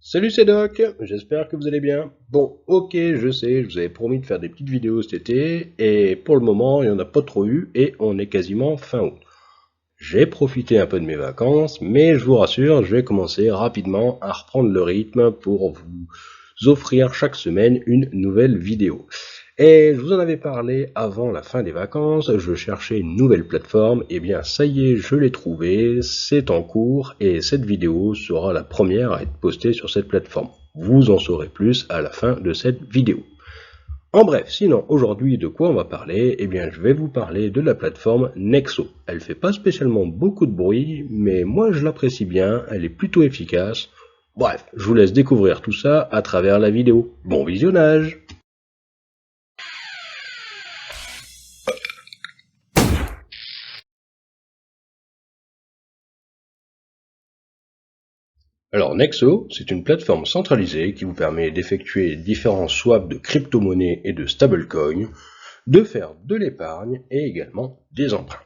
Salut, c'est Doc, j'espère que vous allez bien. Bon, ok, je sais, je vous avais promis de faire des petites vidéos cet été, et pour le moment, il n'y en a pas trop eu, et on est quasiment fin août. J'ai profité un peu de mes vacances, mais je vous rassure, je vais commencer rapidement à reprendre le rythme pour vous offrir chaque semaine une nouvelle vidéo. Et je vous en avais parlé avant la fin des vacances, je cherchais une nouvelle plateforme, et bien ça y est, je l'ai trouvée, c'est en cours, et cette vidéo sera la première à être postée sur cette plateforme. Vous en saurez plus à la fin de cette vidéo. En bref, sinon aujourd'hui de quoi on va parler? Eh bien je vais vous parler de la plateforme Nexo. Elle fait pas spécialement beaucoup de bruit, mais moi je l'apprécie bien, elle est plutôt efficace. Bref, je vous laisse découvrir tout ça à travers la vidéo. Bon visionnage! Alors Nexo, c'est une plateforme centralisée qui vous permet d'effectuer différents swaps de crypto-monnaies et de stablecoins, de faire de l'épargne et également des emprunts.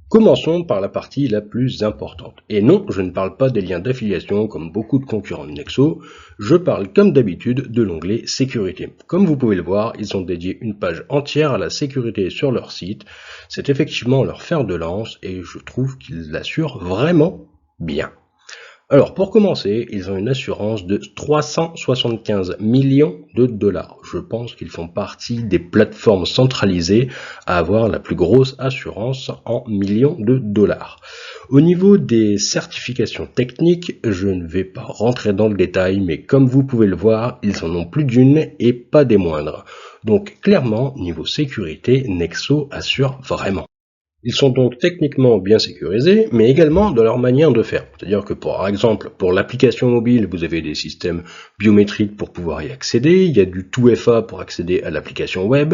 Commençons par la partie la plus importante. Et non, je ne parle pas des liens d'affiliation comme beaucoup de concurrents de Nexo, je parle comme d'habitude de l'onglet sécurité. Comme vous pouvez le voir, ils ont dédié une page entière à la sécurité sur leur site. C'est effectivement leur fer de lance et je trouve qu'ils l'assurent vraiment bien. Alors pour commencer, ils ont une assurance de 375 millions de dollars. Je pense qu'ils font partie des plateformes centralisées à avoir la plus grosse assurance en millions de dollars. Au niveau des certifications techniques, je ne vais pas rentrer dans le détail, mais comme vous pouvez le voir, ils en ont plus d'une et pas des moindres. Donc clairement, niveau sécurité, Nexo assure vraiment. Ils sont donc techniquement bien sécurisés, mais également dans leur manière de faire. C'est-à-dire que par exemple, pour l'application mobile, vous avez des systèmes biométriques pour pouvoir y accéder, il y a du 2FA pour accéder à l'application web,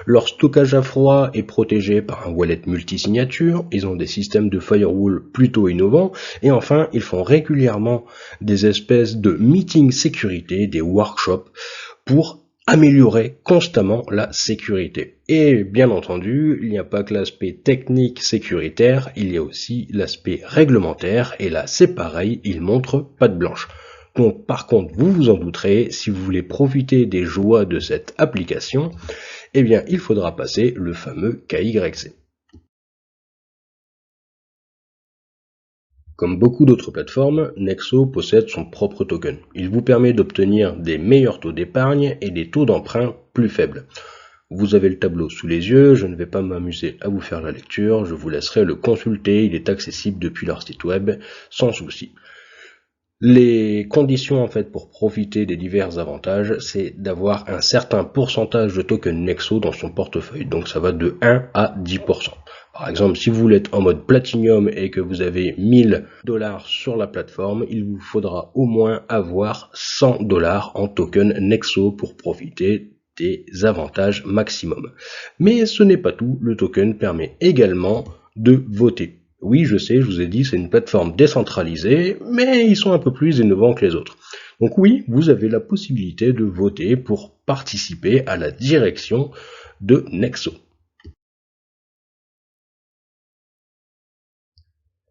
leur stockage à froid est protégé par un wallet multisignature, ils ont des systèmes de firewall plutôt innovants, et enfin, ils font régulièrement des espèces de meetings sécurité, des workshops, pour améliorer constamment la sécurité. Et bien entendu, il n'y a pas que l'aspect technique sécuritaire, il y a aussi l'aspect réglementaire, et là c'est pareil, il montre patte blanche. Donc par contre, vous vous en douterez, si vous voulez profiter des joies de cette application, eh bien il faudra passer le fameux KYC. Comme beaucoup d'autres plateformes, Nexo possède son propre token. Il vous permet d'obtenir des meilleurs taux d'épargne et des taux d'emprunt plus faibles. Vous avez le tableau sous les yeux, je ne vais pas m'amuser à vous faire la lecture, je vous laisserai le consulter, il est accessible depuis leur site web sans souci. Les conditions en fait pour profiter des divers avantages, c'est d'avoir un certain pourcentage de tokens Nexo dans son portefeuille, donc ça va de 1 à 10%. Par exemple, si vous êtes en mode Platinum et que vous avez 1000 dollars sur la plateforme, il vous faudra au moins avoir 100 dollars en token Nexo pour profiter des avantages maximum. Mais ce n'est pas tout, le token permet également de voter. Oui, je sais, je vous ai dit, c'est une plateforme décentralisée, mais ils sont un peu plus innovants que les autres. Donc oui, vous avez la possibilité de voter pour participer à la direction de Nexo.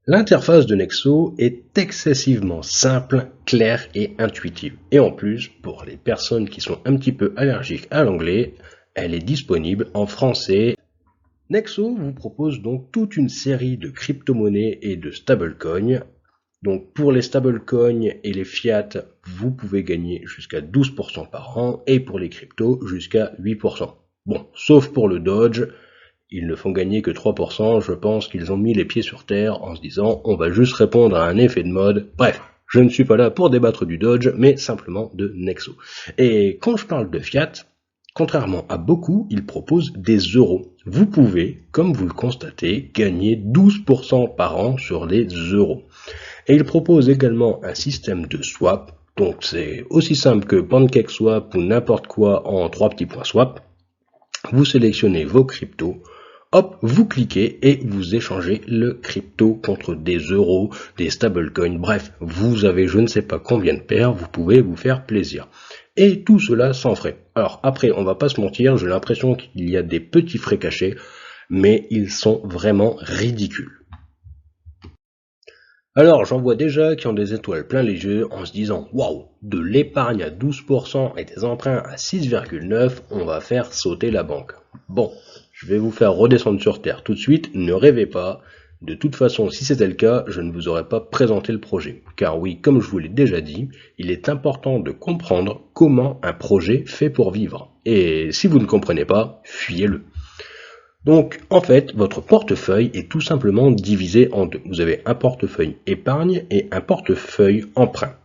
L'interface de Nexo est excessivement simple, claire et intuitive. Et en plus, pour les personnes qui sont un petit peu allergiques à l'anglais, elle est disponible en français. Nexo vous propose donc toute une série de crypto-monnaies et de stablecoins. Donc pour les stablecoins et les fiat, vous pouvez gagner jusqu'à 12% par an et pour les cryptos jusqu'à 8%. Bon, sauf pour le Doge, ils ne font gagner que 3%, je pense qu'ils ont mis les pieds sur terre en se disant on va juste répondre à un effet de mode. Bref, je ne suis pas là pour débattre du Doge, mais simplement de Nexo. Et quand je parle de fiat, contrairement à beaucoup, ils proposent des euros. Vous pouvez, comme vous le constatez, gagner 12% par an sur les euros. Et ils proposent également un système de swap, donc c'est aussi simple que PancakeSwap ou n'importe quoi en 3 petits points swap. Vous sélectionnez vos cryptos, hop, vous cliquez et vous échangez le crypto contre des euros, des stablecoins, bref, vous avez je ne sais pas combien de paires, vous pouvez vous faire plaisir. Et tout cela sans frais. Alors après, on va pas se mentir, j'ai l'impression qu'il y a des petits frais cachés, mais ils sont vraiment ridicules. Alors j'en vois déjà qui ont des étoiles plein les yeux en se disant waouh, de l'épargne à 12% et des emprunts à 6,9, on va faire sauter la banque. Bon, je vais vous faire redescendre sur terre tout de suite, ne rêvez pas. De toute façon, si c'était le cas, je ne vous aurais pas présenté le projet. Car oui, comme je vous l'ai déjà dit, il est important de comprendre comment un projet fait pour vivre. Et si vous ne comprenez pas, fuyez-le. Donc, en fait, votre portefeuille est tout simplement divisé en deux. Vous avez un portefeuille épargne et un portefeuille emprunt.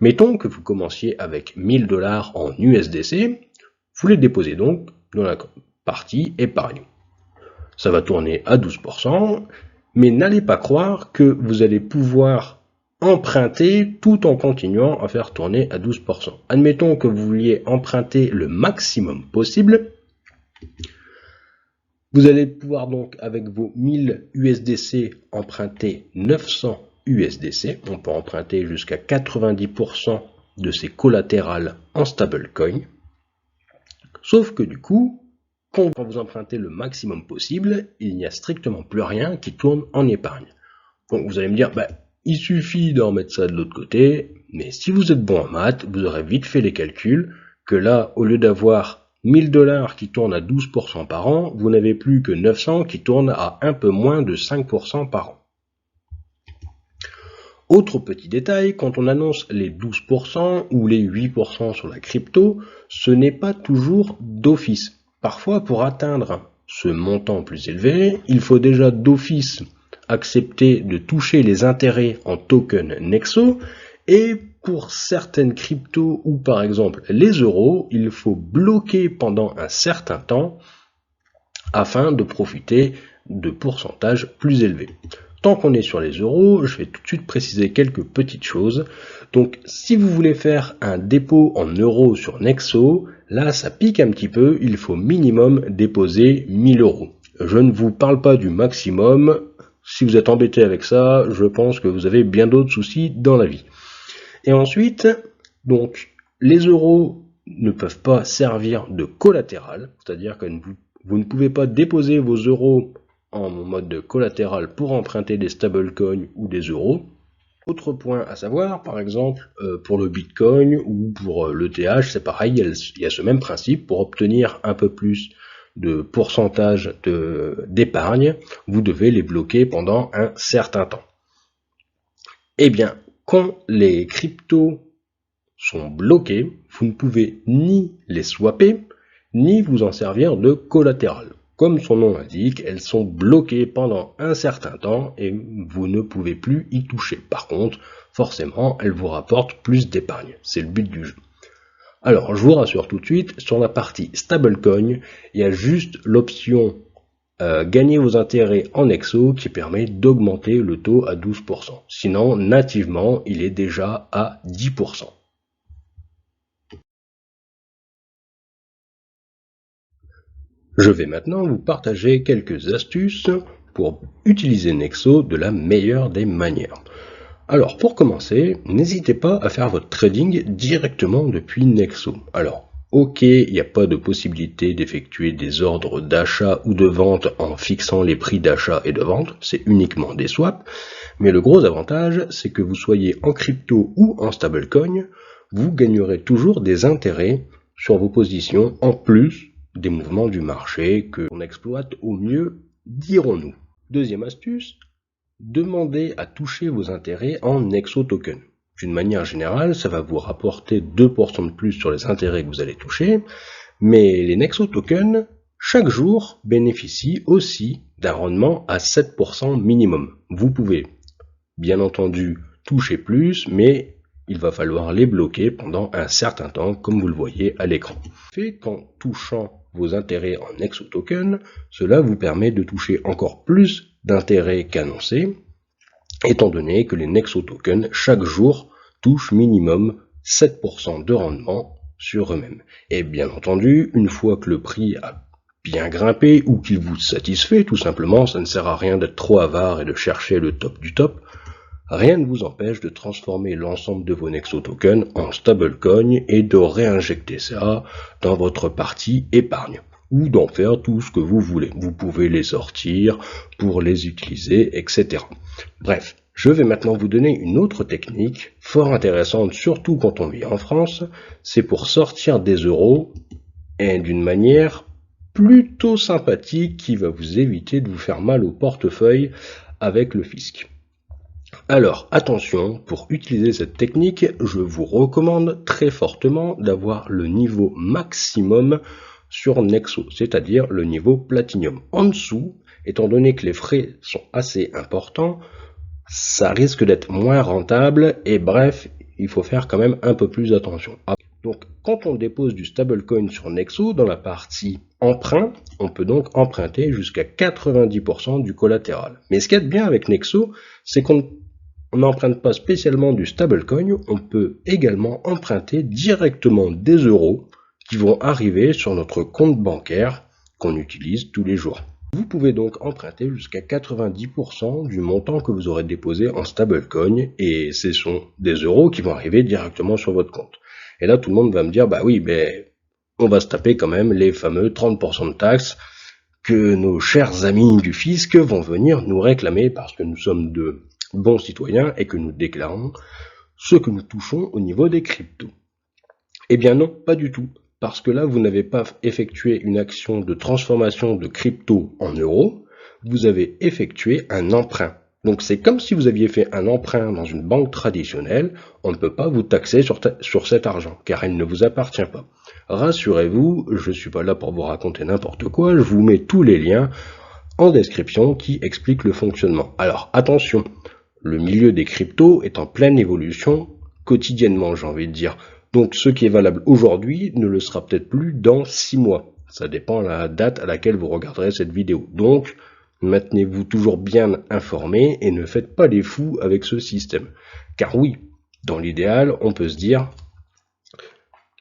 Mettons que vous commenciez avec 1000 $ en USDC, vous les déposez donc dans la partie épargne. Ça va tourner à 12%, mais n'allez pas croire que vous allez pouvoir emprunter tout en continuant à faire tourner à 12%. Admettons que vous vouliez emprunter le maximum possible. Vous allez pouvoir donc avec vos 1000 USDC emprunter 900 USDC. On peut emprunter jusqu'à 90% de ces collatérales en stablecoin. Sauf que du coup, quand vous empruntez le maximum possible, il n'y a strictement plus rien qui tourne en épargne. Donc vous allez me dire, il suffit d'en mettre ça de l'autre côté, mais si vous êtes bon en maths, vous aurez vite fait les calculs, que là, au lieu d'avoir 1000 $ qui tournent à 12% par an, vous n'avez plus que 900 qui tournent à un peu moins de 5% par an. Autre petit détail, quand on annonce les 12% ou les 8% sur la crypto, ce n'est pas toujours d'office. Parfois, pour atteindre ce montant plus élevé, il faut déjà d'office accepter de toucher les intérêts en token Nexo, et pour certaines cryptos ou par exemple les euros, il faut bloquer pendant un certain temps afin de profiter de pourcentages plus élevés. Tant qu'on est sur les euros, je vais tout de suite préciser quelques petites choses. Donc si vous voulez faire un dépôt en euros sur Nexo, là ça pique un petit peu, il faut minimum déposer 1000 €. Je ne vous parle pas du maximum. Si vous êtes embêté avec ça, je pense que vous avez bien d'autres soucis dans la vie. Et ensuite, donc, les euros ne peuvent pas servir de collatéral, c'est-à-dire que vous ne pouvez pas déposer vos euros en mode de collatéral pour emprunter des stablecoins ou des euros. Autre point à savoir, par exemple, pour le Bitcoin ou pour l'ETH, c'est pareil, il y a ce même principe. Pour obtenir un peu plus de pourcentage d'épargne, vous devez les bloquer pendant un certain temps. Eh bien, quand les cryptos sont bloqués, vous ne pouvez ni les swapper, ni vous en servir de collatéral. Comme son nom l'indique, elles sont bloquées pendant un certain temps et vous ne pouvez plus y toucher. Par contre, forcément, elles vous rapportent plus d'épargne. C'est le but du jeu. Alors, je vous rassure tout de suite, sur la partie stablecoin, il y a juste l'option gagner vos intérêts en Nexo qui permet d'augmenter le taux à 12%. Sinon, nativement, il est déjà à 10%. Je vais maintenant vous partager quelques astuces pour utiliser Nexo de la meilleure des manières. Alors, pour commencer, n'hésitez pas à faire votre trading directement depuis Nexo. Alors, ok, il n'y a pas de possibilité d'effectuer des ordres d'achat ou de vente en fixant les prix d'achat et de vente, c'est uniquement des swaps, mais le gros avantage, c'est que vous soyez en crypto ou en stablecoin, vous gagnerez toujours des intérêts sur vos positions en plus des mouvements du marché que l'on exploite au mieux, dirons-nous. Deuxième astuce, demandez à toucher vos intérêts en Nexo Token. D'une manière générale, ça va vous rapporter 2% de plus sur les intérêts que vous allez toucher, mais les Nexo Tokens, chaque jour, bénéficient aussi d'un rendement à 7% minimum. Vous pouvez, bien entendu, toucher plus, mais il va falloir les bloquer pendant un certain temps, comme vous le voyez à l'écran. Qu'en touchant vos intérêts en Nexo Token, cela vous permet de toucher encore plus d'intérêts qu'annoncé, étant donné que les Nexo Tokens, chaque jour, touchent minimum 7% de rendement sur eux-mêmes. Et bien entendu, une fois que le prix a bien grimpé ou qu'il vous satisfait, tout simplement, ça ne sert à rien d'être trop avare et de chercher le top du top. Rien ne vous empêche de transformer l'ensemble de vos Nexo Tokens en stablecoin et de réinjecter ça dans votre partie épargne ou d'en faire tout ce que vous voulez. Vous pouvez les sortir pour les utiliser, etc. Bref, Je vais maintenant vous donner une autre technique, fort intéressante, surtout quand on vit en France, c'est pour sortir des euros, et d'une manière plutôt sympathique qui va vous éviter de vous faire mal au portefeuille avec le fisc. Alors attention, pour utiliser cette technique, je vous recommande très fortement d'avoir le niveau maximum sur Nexo, c'est-à-dire le niveau Platinum. En dessous, étant donné que les frais sont assez importants, ça risque d'être moins rentable et bref, il faut faire quand même un peu plus attention. Donc quand on dépose du stablecoin sur Nexo, dans la partie emprunt, on peut donc emprunter jusqu'à 90% du collatéral. Mais ce qu'il y a de bien avec Nexo, c'est qu'on n'emprunte pas spécialement du stablecoin, on peut également emprunter directement des euros qui vont arriver sur notre compte bancaire qu'on utilise tous les jours. Vous pouvez donc emprunter jusqu'à 90% du montant que vous aurez déposé en stablecoin et ce sont des euros qui vont arriver directement sur votre compte. Et là, tout le monde va me dire, bah oui, mais on va se taper quand même les fameux 30% de taxes que nos chers amis du fisc vont venir nous réclamer parce que nous sommes de bons citoyens et que nous déclarons ce que nous touchons au niveau des cryptos. Eh bien non, pas du tout. Parce que là, vous n'avez pas effectué une action de transformation de crypto en euros, vous avez effectué un emprunt. Donc c'est comme si vous aviez fait un emprunt dans une banque traditionnelle, on ne peut pas vous taxer sur cet argent, car il ne vous appartient pas. Rassurez-vous, je ne suis pas là pour vous raconter n'importe quoi, je vous mets tous les liens en description qui expliquent le fonctionnement. Alors attention, le milieu des cryptos est en pleine évolution quotidiennement, j'ai envie de dire. Donc ce qui est valable aujourd'hui ne le sera peut-être plus dans 6 mois. Ça dépend de la date à laquelle vous regarderez cette vidéo. Donc maintenez-vous toujours bien informé et ne faites pas les fous avec ce système. Car oui, dans l'idéal, on peut se dire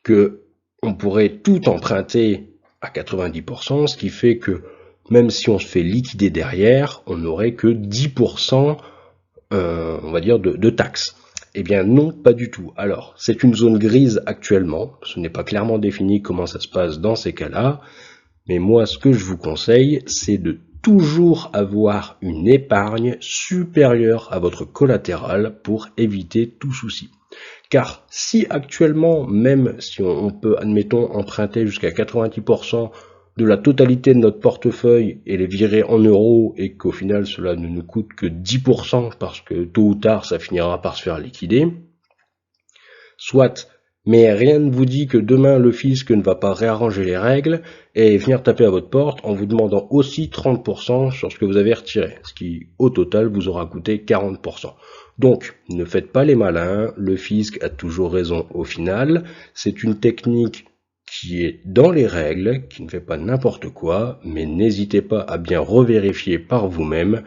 que on pourrait tout emprunter à 90%, ce qui fait que même si on se fait liquider derrière, on n'aurait que 10% on va dire de taxes. Eh bien non, pas du tout. Alors, c'est une zone grise actuellement, ce n'est pas clairement défini comment ça se passe dans ces cas-là, mais moi ce que je vous conseille, c'est de toujours avoir une épargne supérieure à votre collatéral pour éviter tout souci. Car si actuellement, même si on peut, admettons, emprunter jusqu'à 90% de la totalité de notre portefeuille et les virer en euros et qu'au final cela ne nous coûte que 10% parce que tôt ou tard ça finira par se faire liquider, soit, mais rien ne vous dit que demain le fisc ne va pas réarranger les règles et venir taper à votre porte en vous demandant aussi 30% sur ce que vous avez retiré, ce qui au total vous aura coûté 40%. Donc ne faites pas les malins, le fisc a toujours raison au final, c'est une technique qui est dans les règles, qui ne fait pas n'importe quoi, mais n'hésitez pas à bien revérifier par vous-même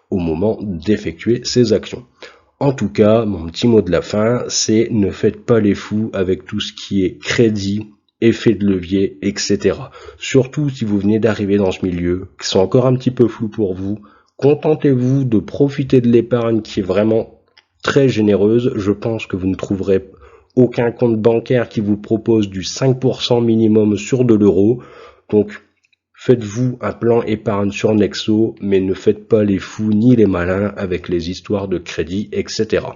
au moment d'effectuer ces actions. En tout cas, mon petit mot de la fin, c'est ne faites pas les fous avec tout ce qui est crédit, effet de levier, etc. Surtout si vous venez d'arriver dans ce milieu, qui sont encore un petit peu flous pour vous, contentez-vous de profiter de l'épargne qui est vraiment très généreuse. Je pense que vous ne trouverez aucun compte bancaire qui vous propose du 5% minimum sur de l'euro. Donc, faites-vous un plan épargne sur Nexo, mais ne faites pas les fous ni les malins avec les histoires de crédit, etc.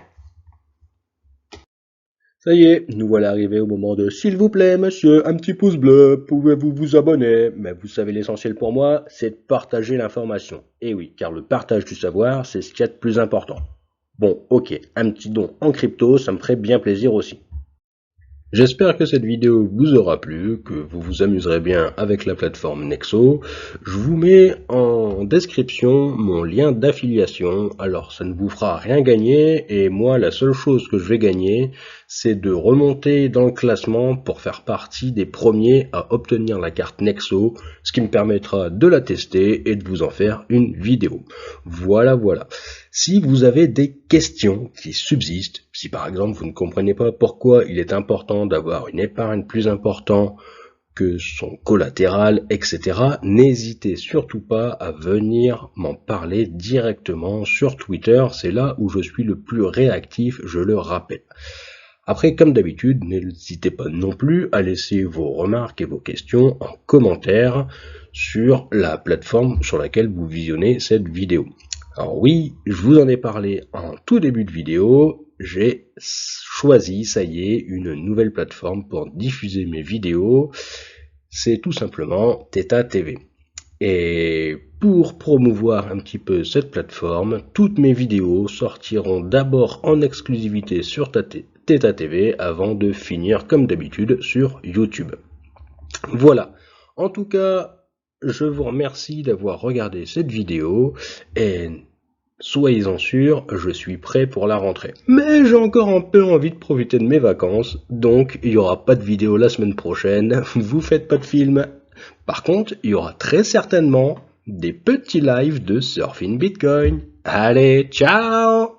Ça y est, nous voilà arrivés au moment de s'il vous plaît, monsieur, un petit pouce bleu, pouvez-vous vous abonner? Mais vous savez l'essentiel pour moi, c'est de partager l'information. Et oui, car le partage du savoir, c'est ce qu'il y a de plus important. Bon, ok, un petit don en crypto, ça me ferait bien plaisir aussi. J'espère que cette vidéo vous aura plu, que vous vous amuserez bien avec la plateforme Nexo. Je vous mets en description mon lien d'affiliation. Alors ça ne vous fera rien gagner et moi la seule chose que je vais gagner, c'est de remonter dans le classement pour faire partie des premiers à obtenir la carte Nexo, ce qui me permettra de la tester et de vous en faire une vidéo. Voilà. Si vous avez des questions qui subsistent, si par exemple vous ne comprenez pas pourquoi il est important d'avoir une épargne plus importante que son collatéral, etc., n'hésitez surtout pas à venir m'en parler directement sur Twitter, c'est là où je suis le plus réactif, je le rappelle. Après, comme d'habitude, n'hésitez pas non plus à laisser vos remarques et vos questions en commentaire sur la plateforme sur laquelle vous visionnez cette vidéo. Alors oui, je vous en ai parlé en tout début de vidéo, j'ai choisi, ça y est, une nouvelle plateforme pour diffuser mes vidéos, c'est tout simplement Theta TV. Et pour promouvoir un petit peu cette plateforme, toutes mes vidéos sortiront d'abord en exclusivité sur Theta TV avant de finir comme d'habitude sur YouTube. Voilà, en tout cas, je vous remercie d'avoir regardé cette vidéo et soyez-en sûrs, je suis prêt pour la rentrée. Mais j'ai encore un peu envie de profiter de mes vacances, donc il n'y aura pas de vidéo la semaine prochaine, vous faites pas de film. Par contre, il y aura très certainement des petits lives de Surfing Bitcoin. Allez, ciao!